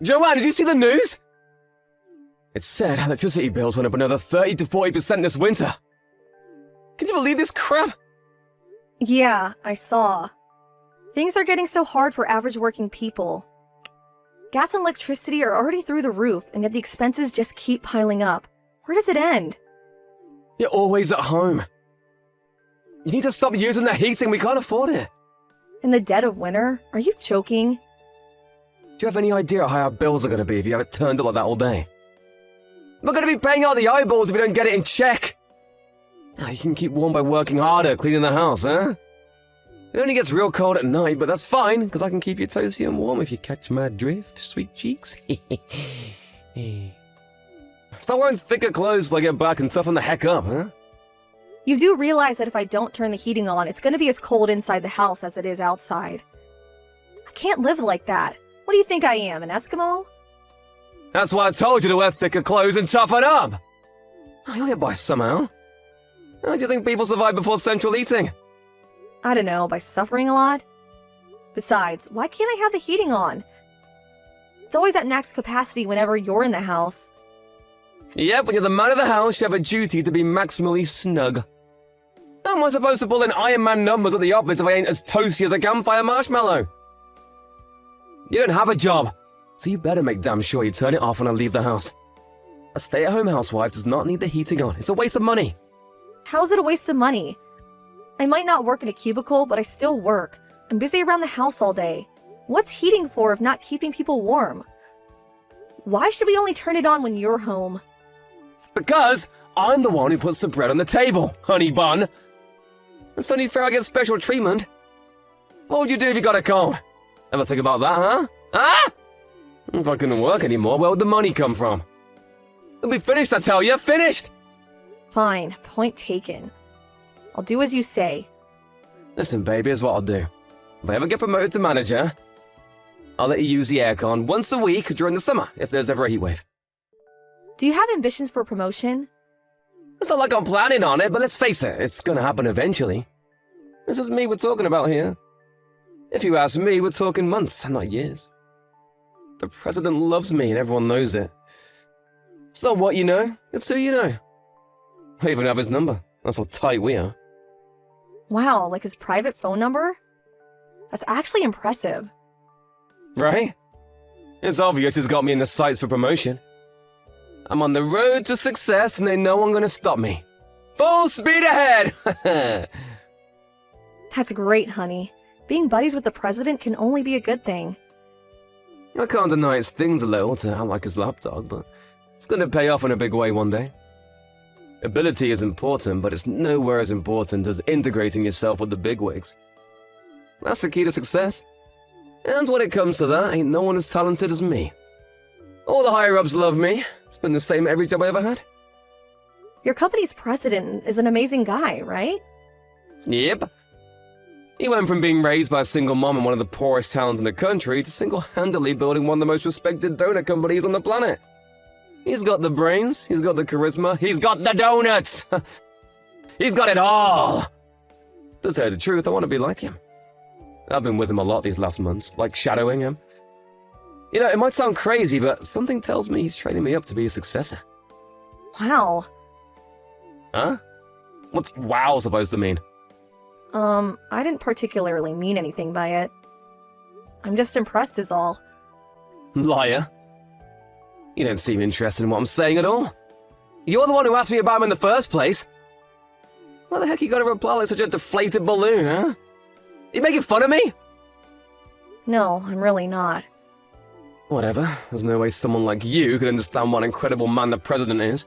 Joanne, did you see the news? It said electricity bills went up another 30 to 40% this winter. Can you believe this crap? Yeah, I saw. Things are getting so hard for average working people. Gas and electricity are already through the roof, and yet the expenses just keep piling up. Where does it end? You're always at home. You need to stop using the heating, we can't afford it. In the dead of winter? Are you joking? Do you have any idea how our bills are going to be if you have it turned up like that all day? We're going to be paying out the eyeballs if we don't get it in check. Now, you can keep warm by working harder, cleaning the house, huh? It only gets real cold at night, but that's fine, because I can keep you toasty and warm if you catch my drift, sweet cheeks. Start wearing thicker clothes till I get back and toughen the heck up, huh? You do realize that if I don't turn the heating on, it's going to be as cold inside the house as it is outside. I can't live like that. What do you think I am, an Eskimo? That's why I told you to wear thicker clothes and toughen up. Oh, you'll get by somehow. How do you think people survive before central heating? I don't know, by suffering a lot? Besides, why can't I have the heating on? It's always at max capacity whenever you're in the house. Yep, when you're the man of the house, you have a duty to be maximally snug. How am I supposed to pull in Iron Man numbers at the office if I ain't as toasty as a campfire marshmallow? You don't have a job, so you better make damn sure you turn it off when I leave the house. A stay-at-home housewife does not need the heating on. It's a waste of money. How's it a waste of money? I might not work in a cubicle, but I still work. I'm busy around the house all day. What's heating for if not keeping people warm? Why should we only turn it on when you're home? Because I'm the one who puts the bread on the table, honey bun. It's only fair I get special treatment. What would you do if you got a cold? Ever think about that, huh? Huh? If I couldn't work anymore, where would the money come from? It'll be finished, I tell you, finished! Fine, point taken. I'll do as you say. Listen, baby, here's what I'll do. If I ever get promoted to manager, I'll let you use the aircon once a week during the summer, if there's ever a heatwave. Do you have ambitions for promotion? It's not like I'm planning on it, but let's face it, it's gonna happen eventually. This is me we're talking about here. If you ask me, we're talking months, not years. The president loves me and everyone knows it. It's not what you know, it's who you know. I even have his number. That's how tight we are. Wow, like his private phone number? That's actually impressive. Right? It's obvious he's got me in the sights for promotion. I'm on the road to success and they know I'm gonna stop me. Full speed ahead! That's great, honey. Being buddies with the president can only be a good thing. I can't deny it stings a little to act like his lapdog, but it's gonna pay off in a big way one day. Ability is important, but it's nowhere as important as integrating yourself with the bigwigs. That's the key to success. And when it comes to that, ain't no one as talented as me. All the higher-ups love me. It's been the same every job I ever had. Your company's president is an amazing guy, right? Yep. He went from being raised by a single mom in one of the poorest towns in the country to single-handedly building one of the most respected donut companies on the planet. He's got the brains, he's got the charisma, he's got the donuts! He's got it all! To tell you the truth, I want to be like him. I've been with him a lot these last months, like shadowing him. You know, it might sound crazy, but something tells me he's training me up to be a successor. Wow. Huh? What's wow supposed to mean? I didn't particularly mean anything by it. I'm just impressed is all. Liar. You don't seem interested in what I'm saying at all. You're the one who asked me about him in the first place. Why the heck you gotta reply like such a deflated balloon, huh? You making fun of me? No, I'm really not. Whatever. There's no way someone like you could understand what an incredible man the president is.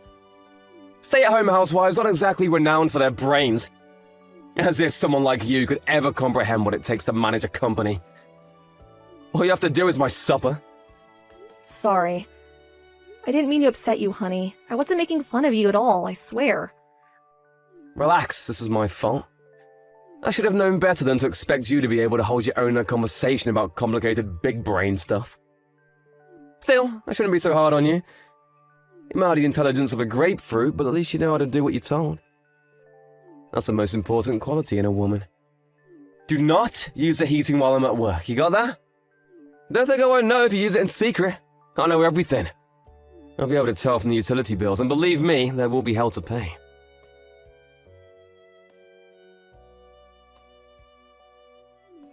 Stay-at-home housewives aren't exactly renowned for their brains. As if someone like you could ever comprehend what it takes to manage a company. All you have to do is my supper. Sorry. I didn't mean to upset you, honey. I wasn't making fun of you at all, I swear. Relax, this is my fault. I should have known better than to expect you to be able to hold your own in a conversation about complicated big brain stuff. Still, I shouldn't be so hard on you. You might have the intelligence of a grapefruit, but at least you know how to do what you're told. That's the most important quality in a woman. Do not use the heating while I'm at work, you got that? Don't think I won't know if you use it in secret. I know everything. I'll be able to tell from the utility bills, and believe me, there will be hell to pay.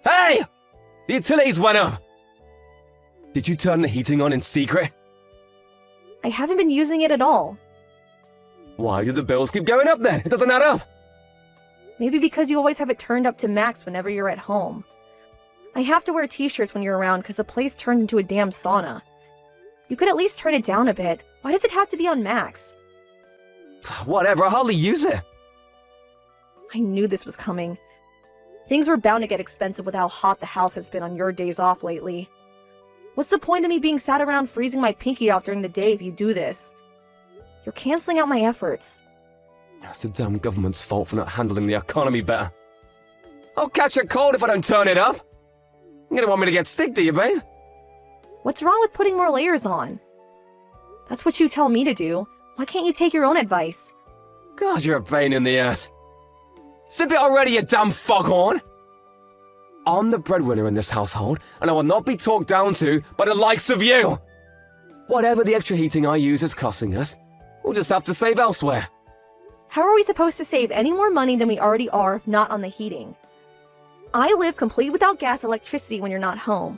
Hey! The utilities went up! Did you turn the heating on in secret? I haven't been using it at all. Why did the bills keep going up then? It doesn't add up! Maybe because you always have it turned up to max whenever you're at home. I have to wear t-shirts when you're around because the place turned into a damn sauna. You could at least turn it down a bit. Why does it have to be on max? Whatever, I hardly use it. I knew this was coming. Things were bound to get expensive with how hot the house has been on your days off lately. What's the point of me being sat around freezing my pinky off during the day if you do this? You're canceling out my efforts. It's the damn government's fault for not handling the economy better. I'll catch a cold if I don't turn it up. You don't want me to get sick, do you, babe? What's wrong with putting more layers on? That's what you tell me to do. Why can't you take your own advice? God, you're a pain in the ass. Sip it already, you damn foghorn! I'm the breadwinner in this household, and I will not be talked down to by the likes of you! Whatever the extra heating I use is costing us, we'll just have to save elsewhere. How are we supposed to save any more money than we already are if not on the heating? I live complete without gas or electricity when you're not home.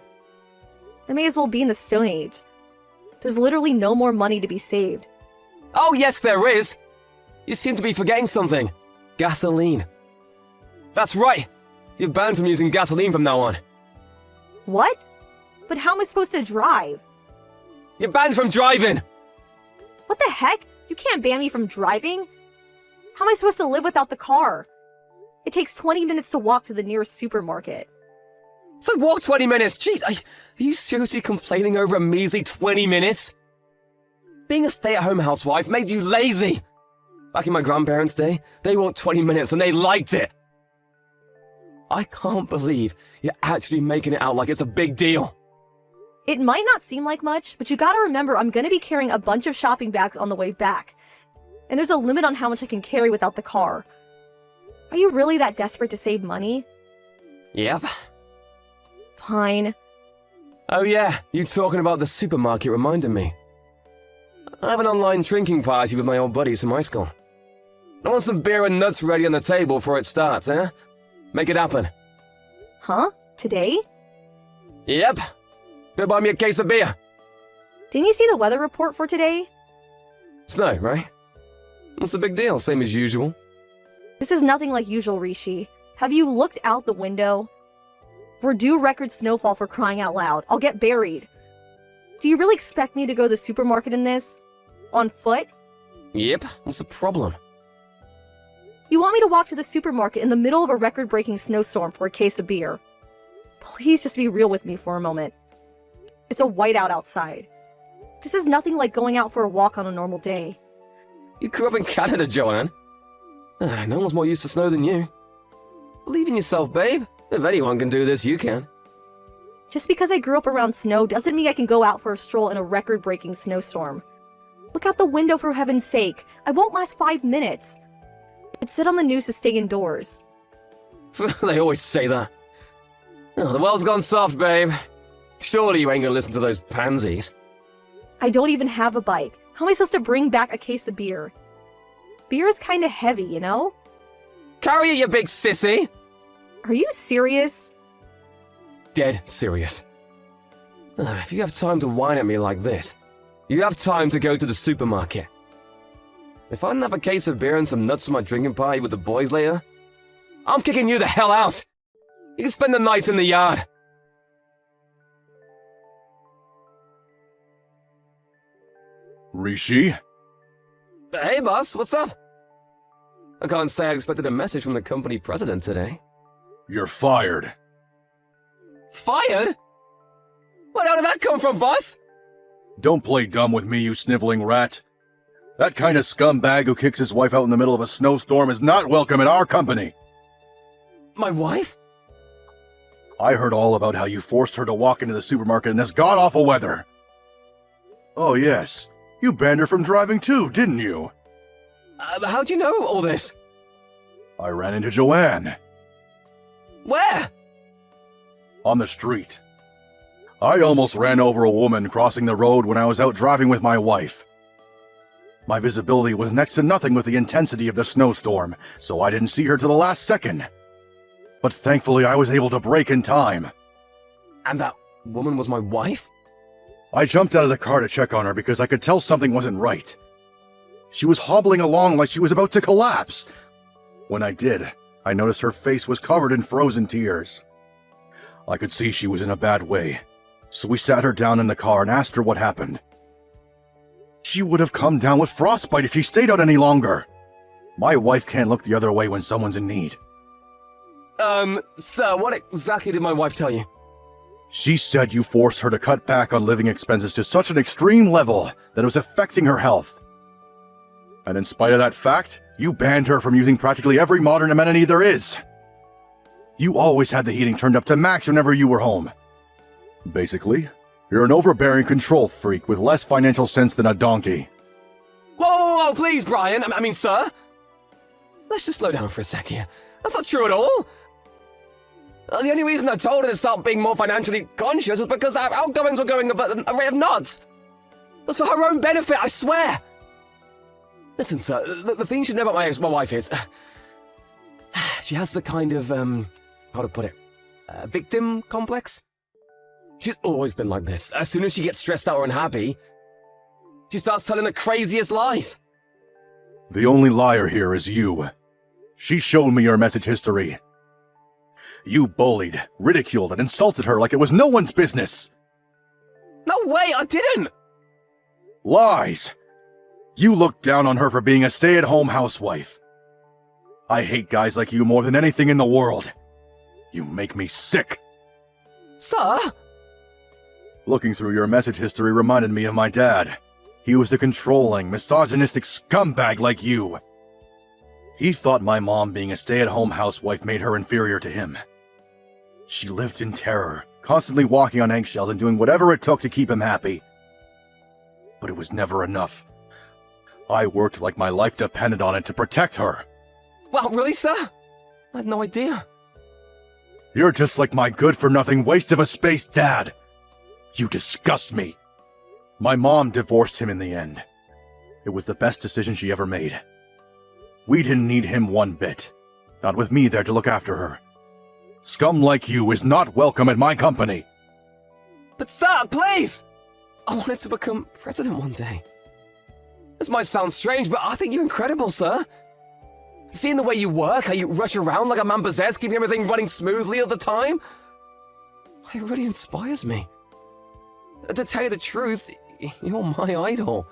I may as well be in the Stone Age. There's literally no more money to be saved. Oh yes, there is! You seem to be forgetting something. Gasoline. That's right! You're banned from using gasoline from now on. What? But how am I supposed to drive? You're banned from driving! What the heck? You can't ban me from driving? How am I supposed to live without the car? It takes 20 minutes to walk to the nearest supermarket. So walk 20 minutes? Jeez, are you seriously complaining over a measly 20 minutes? Being a stay-at-home housewife made you lazy. Back in my grandparents' day, they walked 20 minutes and they liked it. I can't believe you're actually making it out like it's a big deal. It might not seem like much, but you gotta remember I'm gonna be carrying a bunch of shopping bags on the way back. And there's a limit on how much I can carry without the car. Are you really that desperate to save money? Yep. Fine. Oh yeah, you talking about the supermarket reminded me. I have an online drinking party with my old buddies from high school. I want some beer and nuts ready on the table before it starts, eh? Make it happen. Huh? Today? Yep. Go buy me a case of beer. Didn't you see the weather report for today? Snow, right? What's the big deal? Same as usual. This is nothing like usual, Rishi. Have you looked out the window? We're due record snowfall for crying out loud. I'll get buried. Do you really expect me to go to the supermarket in this? On foot? Yep. What's the problem? You want me to walk to the supermarket in the middle of a record-breaking snowstorm for a case of beer? Please just be real with me for a moment. It's a whiteout outside. This is nothing like going out for a walk on a normal day. You grew up in Canada, Joanne. No one's more used to snow than you. Believe in yourself, babe. If anyone can do this, you can. Just because I grew up around snow doesn't mean I can go out for a stroll in a record-breaking snowstorm. Look out the window for heaven's sake. I won't last 5 minutes. It said on the news to stay indoors. They always say that. Oh, the world's gone soft, babe. Surely you ain't gonna listen to those pansies. I don't even have a bike. How am I supposed to bring back a case of beer? Beer is kinda heavy, you know? Carry it, you big sissy! Are you serious? Dead serious. If you have time to whine at me like this, you have time to go to the supermarket. If I didn't have a case of beer and some nuts for my drinking party with the boys later, I'm kicking you the hell out! You can spend the night in the yard. Rishi? Hey, boss, what's up? I can't say I expected a message from the company president today. You're fired. Fired? Where the hell did that come from, boss? Don't play dumb with me, you sniveling rat. That kind of scumbag who kicks his wife out in the middle of a snowstorm is not welcome at our company. My wife? I heard all about how you forced her to walk into the supermarket in this god-awful weather. Oh yes, you banned her from driving too, didn't you? How'd you know all this? I ran into Joanne. Where? On the street. I almost ran over a woman crossing the road when I was out driving with my wife. My visibility was next to nothing with the intensity of the snowstorm, so I didn't see her till the last second. But thankfully I was able to brake in time. And that woman was my wife? I jumped out of the car to check on her because I could tell something wasn't right. She was hobbling along like she was about to collapse. When I did, I noticed her face was covered in frozen tears. I could see she was in a bad way, so we sat her down in the car and asked her what happened. She would have come down with frostbite if she stayed out any longer. My wife can't look the other way when someone's in need. Sir, what exactly did my wife tell you? She said you forced her to cut back on living expenses to such an extreme level that it was affecting her health. And in spite of that fact, you banned her from using practically every modern amenity there is. You always had the heating turned up to max whenever you were home. Basically, you're an overbearing control freak with less financial sense than a donkey. Whoa, please, Brian. I mean, sir. Let's just slow down for a sec here. That's not true at all. The only reason I told her to start being more financially conscious was because our outgoings were going about a rate of knots. That's for her own benefit, I swear. Listen, sir, the thing you should know about my wife is... she has the kind of, how to put it, victim complex? She's always been like this. As soon as she gets stressed out or unhappy, she starts telling the craziest lies. The only liar here is you. She showed me your message history. You bullied, ridiculed, and insulted her like it was no one's business. No way, I didn't! Lies! You looked down on her for being a stay-at-home housewife. I hate guys like you more than anything in the world. You make me sick. Sir? Looking through your message history reminded me of my dad. He was a controlling, misogynistic scumbag like you. He thought my mom being a stay-at-home housewife made her inferior to him. She lived in terror, constantly walking on eggshells and doing whatever it took to keep him happy. But it was never enough. I worked like my life depended on it to protect her. Wow, really, sir? I had no idea. You're just like my good-for-nothing waste of a space dad. You disgust me. My mom divorced him in the end. It was the best decision she ever made. We didn't need him one bit. Not with me there to look after her. Scum like you is not welcome at my company. But sir, please! I wanted to become president one day. This might sound strange, but I think you're incredible, sir. Seeing the way you work, how you rush around like a man possessed, keeping everything running smoothly all the time, it really inspires me. To tell you the truth, you're my idol.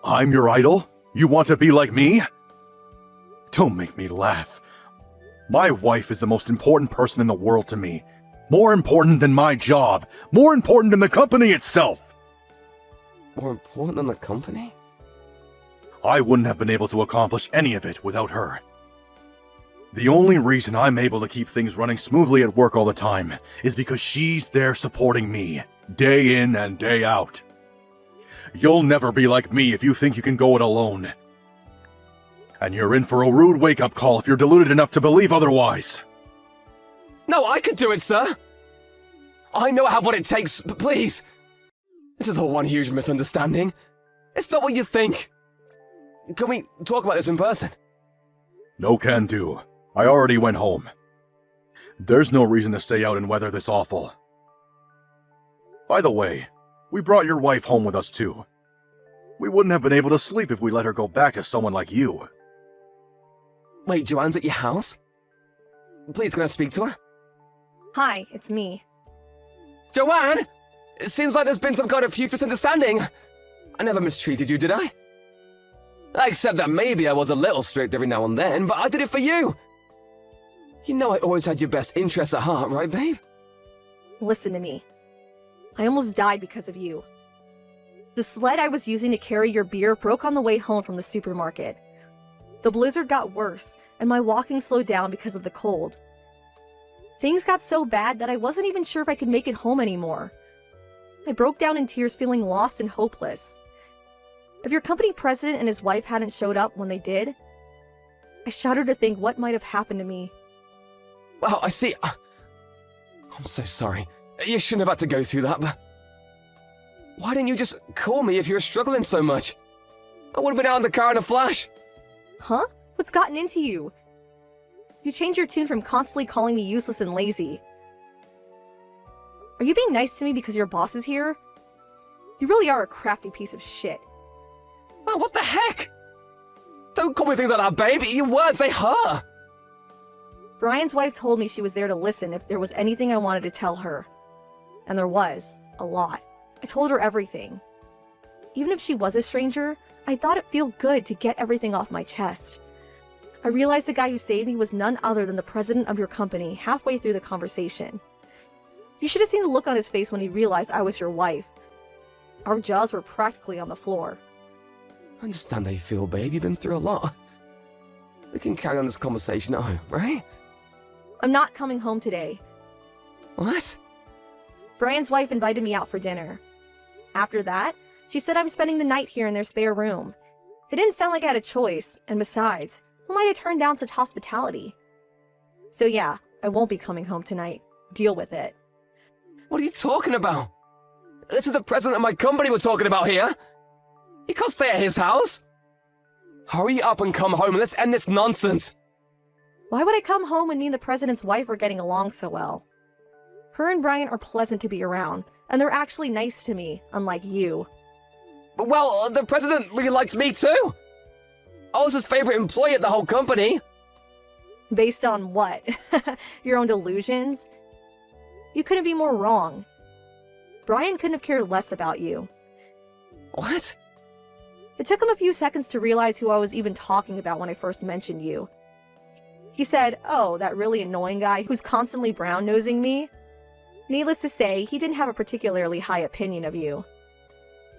I'm your idol? You want to be like me? Don't make me laugh. My wife is the most important person in the world to me. More important than my job. More important than the company itself. More important than the company? I wouldn't have been able to accomplish any of it without her. The only reason I'm able to keep things running smoothly at work all the time is because she's there supporting me, day in and day out. You'll never be like me if you think you can go it alone. And you're in for a rude wake-up call if you're deluded enough to believe otherwise. No, I could do it, sir! I know I have what it takes, but please! This is all one huge misunderstanding. It's not what you think. Can we talk about this in person? No can do. I already went home. There's no reason to stay out in weather this awful. By the way, we brought your wife home with us too. We wouldn't have been able to sleep if we let her go back to someone like you. Wait, Joanne's at your house? Please, can I speak to her? Hi, it's me. Joanne! It seems like there's been some kind of huge misunderstanding. I never mistreated you, did I? Except that maybe I was a little strict every now and then, but I did it for you. You know I always had your best interests at heart, right, babe? Listen to me. I almost died because of you. The sled I was using to carry your beer broke on the way home from the supermarket. The blizzard got worse, and my walking slowed down because of the cold. Things got so bad that I wasn't even sure if I could make it home anymore. I broke down in tears, feeling lost and hopeless. If your company president and his wife hadn't showed up when they did, I shudder to think what might have happened to me. Wow, I see. I'm so sorry. You shouldn't have had to go through that, but Why didn't you just call me if you were struggling so much? I would have been out in the car in a flash. Huh? What's gotten into you? You changed your tune from constantly calling me useless and lazy. Are you being nice to me because your boss is here? You really are a crafty piece of shit. Oh, what the heck? Don't call me things like that, baby. Your words, they hurt. Brian's wife told me she was there to listen if there was anything I wanted to tell her. And there was. A lot. I told her everything. Even if she was a stranger, I thought it'd feel good to get everything off my chest. I realized the guy who saved me was none other than the president of your company halfway through the conversation. You should have seen the look on his face when he realized I was your wife. Our jaws were practically on the floor. I understand how you feel, babe. You've been through a lot. We can carry on this conversation at home, right? I'm not coming home today. What? Brian's wife invited me out for dinner. After that, she said I'm spending the night here in their spare room. It didn't sound like I had a choice, and besides, who might have turned down such hospitality? So yeah, I won't be coming home tonight. Deal with it. What are you talking about? This is the president of my company we're talking about here. You can't stay at his house. Hurry up and come home and let's end this nonsense. Why would I come home when me and the president's wife are getting along so well? Her and Brian are pleasant to be around, and they're actually nice to me, unlike you. Well, the president really likes me too. I was his favorite employee at the whole company. Based on what? Your own delusions? You couldn't be more wrong. Brian couldn't have cared less about you. What? It took him a few seconds to realize who I was even talking about when I first mentioned you. He said, "Oh, that really annoying guy who's constantly brown-nosing me?" Needless to say, he didn't have a particularly high opinion of you.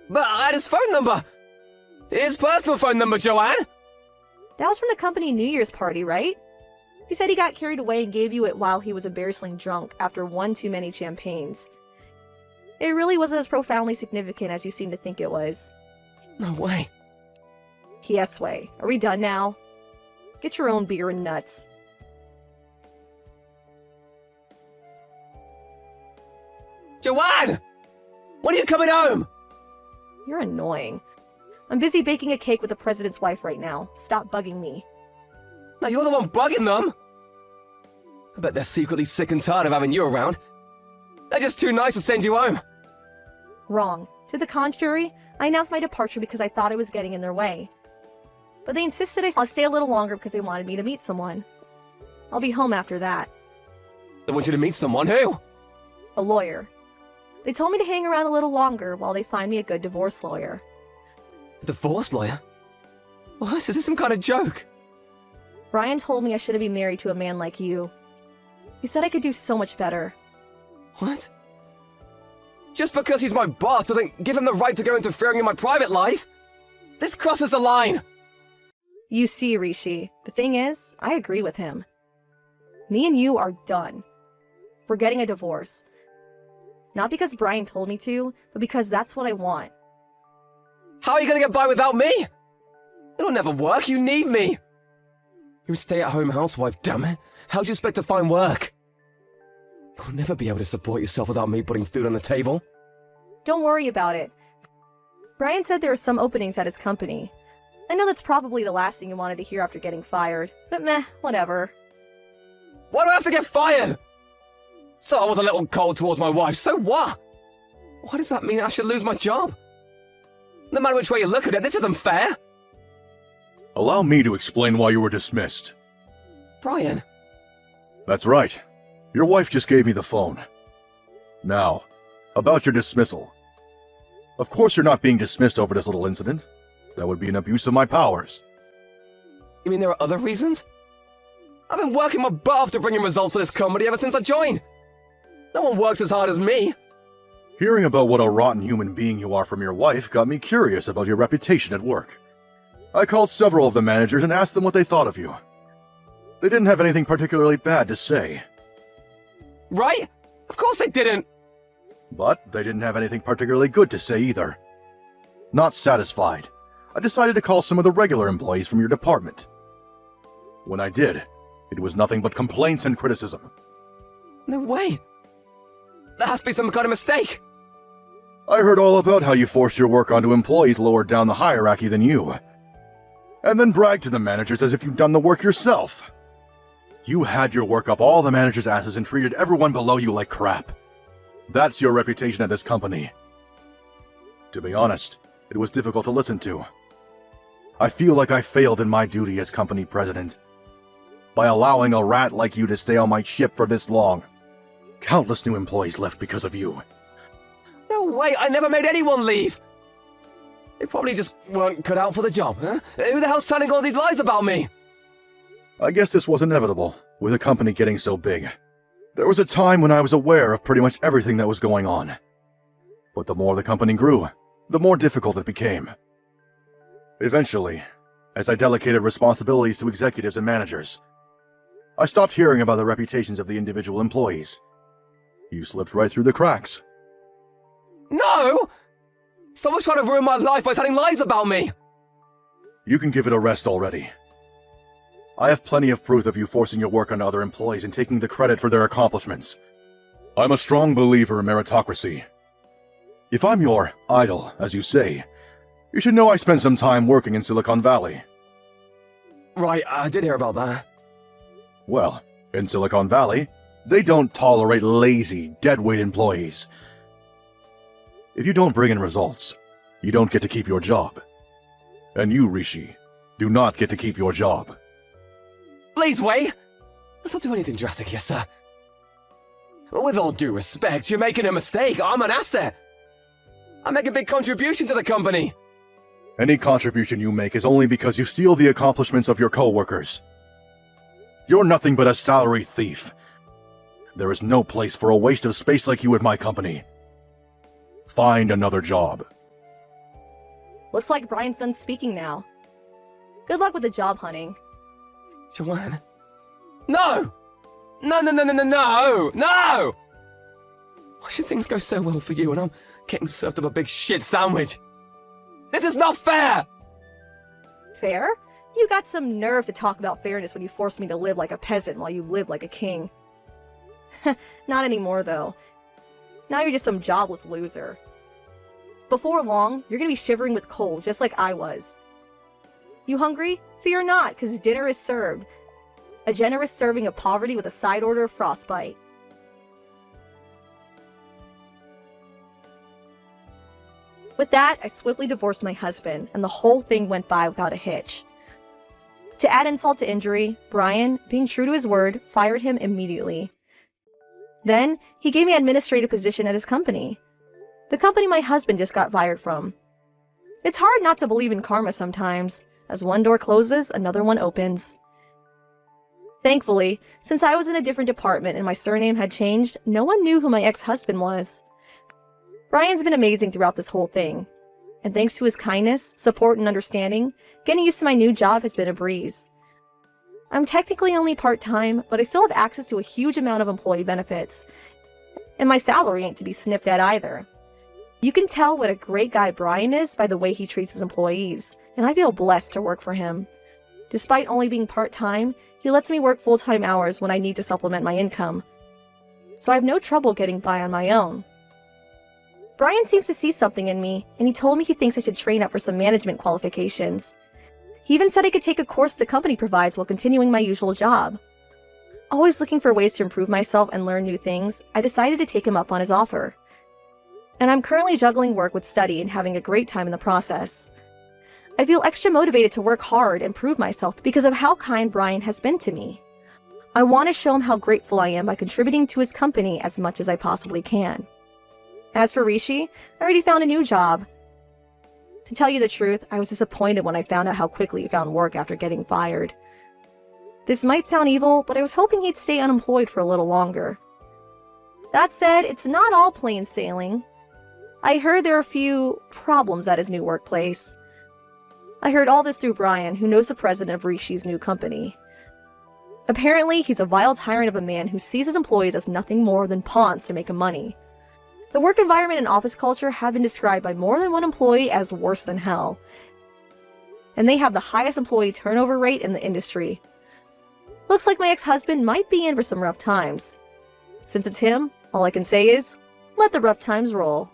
But I had his phone number. His personal phone number, Joanne. That was from the company New Year's party, right? He said he got carried away and gave you it while he was embarrassingly drunk after one too many champagnes. It really wasn't as profoundly significant as you seem to think it was. No way. Yes way. Are we done now? Get your own beer and nuts. Joanne! When are you coming home? You're annoying. I'm busy baking a cake with the president's wife right now. Stop bugging me. Now you're the one bugging them. I bet they're secretly sick and tired of having you around. They're just too nice to send you home. Wrong. To the contrary, I announced my departure because I thought I was getting in their way. But they insisted I'll stay a little longer because they wanted me to meet someone. I'll be home after that. They want you to meet someone. Who? A lawyer. They told me to hang around a little longer while they find me a good divorce lawyer. A divorce lawyer? What? Is this some kind of joke? Brian told me I shouldn't be married to a man like you. He said I could do so much better. What? Just because he's my boss doesn't give him the right to go interfering in my private life? This crosses the line! You see, Rishi, the thing is, I agree with him. Me and you are done. We're getting a divorce. Not because Brian told me to, but because that's what I want. How are you gonna get by without me? It'll never work, you need me! You're a stay-at-home housewife, damn it. How do you expect to find work? You'll never be able to support yourself without me putting food on the table. Don't worry about it. Brian said there are some openings at his company. I know that's probably the last thing you wanted to hear after getting fired, but meh, whatever. Why do I have to get fired? So I was a little cold towards my wife, so what? Why does that mean I should lose my job? No matter which way you look at it, this isn't fair. Allow me to explain why you were dismissed. Brian. That's right. Your wife just gave me the phone. Now, about your dismissal. Of course you're not being dismissed over this little incident. That would be an abuse of my powers. You mean there are other reasons? I've been working my butt off to bring in results for this company ever since I joined. No one works as hard as me. Hearing about what a rotten human being you are from your wife got me curious about your reputation at work. I called several of the managers and asked them what they thought of you. They didn't have anything particularly bad to say. Right? Of course they didn't. But they didn't have anything particularly good to say either. Not satisfied, I decided to call some of the regular employees from your department. When I did, it was nothing but complaints and criticism. No way. There has to be some kind of mistake. I heard all about how you forced your work onto employees lower down the hierarchy than you. And then bragged to the managers as if you'd done the work yourself. You had your work up all the managers' asses and treated everyone below you like crap. That's your reputation at this company. To be honest, it was difficult to listen to. I feel like I failed in my duty as company president by allowing a rat like you to stay on my ship for this long. Countless new employees left because of you. No way, I never made anyone leave! They probably just weren't cut out for the job, huh? Who the hell's telling all these lies about me? I guess this was inevitable, with the company getting so big. There was a time when I was aware of pretty much everything that was going on. But the more the company grew, the more difficult it became. Eventually, as I delegated responsibilities to executives and managers, I stopped hearing about the reputations of the individual employees. You slipped right through the cracks. No! Someone's trying to ruin my life by telling lies about me! You can give it a rest already. I have plenty of proof of you forcing your work on other employees and taking the credit for their accomplishments. I'm a strong believer in meritocracy. If I'm your idol, as you say, you should know I spent some time working in Silicon Valley. Right, I did hear about that. Well, in Silicon Valley, they don't tolerate lazy, deadweight employees. If you don't bring in results, you don't get to keep your job. And you, Rishi, do not get to keep your job. Please, Wei! Let's not do anything drastic here, sir. With all due respect, you're making a mistake. I'm an asset. I make a big contribution to the company. Any contribution you make is only because you steal the accomplishments of your co-workers. You're nothing but a salary thief. There is no place for a waste of space like you at my company. Find another job. Looks like Brian's done speaking now. Good luck with the job hunting. Joanne? No! No, no, no, no, no, no! No! Why should things go so well for you and I'm getting served up a big shit sandwich? This is not fair! Fair? You got some nerve to talk about fairness when you forced me to live like a peasant while you live like a king. Not anymore, though. Now you're just some jobless loser. Before long, you're gonna be shivering with cold, just like I was. You hungry? Fear not, because dinner is served. A generous serving of poverty with a side order of frostbite. With that, I swiftly divorced my husband, and the whole thing went by without a hitch. To add insult to injury, Brian, being true to his word, fired him immediately. Then, he gave me an administrative position at his company. The company my husband just got fired from. It's hard not to believe in karma sometimes. As one door closes, another one opens. Thankfully, since I was in a different department and my surname had changed, no one knew who my ex-husband was. Brian's been amazing throughout this whole thing. And thanks to his kindness, support, and understanding, getting used to my new job has been a breeze. I'm technically only part-time, but I still have access to a huge amount of employee benefits. And my salary ain't to be sniffed at either. You can tell what a great guy Brian is by the way he treats his employees, and I feel blessed to work for him. Despite only being part-time, he lets me work full-time hours when I need to supplement my income. So I have no trouble getting by on my own. Brian seems to see something in me, and he told me he thinks I should train up for some management qualifications. He even said I could take a course the company provides while continuing my usual job. Always looking for ways to improve myself and learn new things, I decided to take him up on his offer. And I'm currently juggling work with study and having a great time in the process. I feel extra motivated to work hard and prove myself because of how kind Brian has been to me. I want to show him how grateful I am by contributing to his company as much as I possibly can. As for Rishi, I already found a new job. To tell you the truth, I was disappointed when I found out how quickly he found work after getting fired. This might sound evil, but I was hoping he'd stay unemployed for a little longer. That said, it's not all plain sailing. I heard there are a few problems at his new workplace. I heard all this through Brian, who knows the president of Rishi's new company. Apparently, he's a vile tyrant of a man who sees his employees as nothing more than pawns to make him money. The work environment and office culture have been described by more than one employee as worse than hell. And they have the highest employee turnover rate in the industry. Looks like my ex-husband might be in for some rough times. Since it's him, all I can say is, let the rough times roll.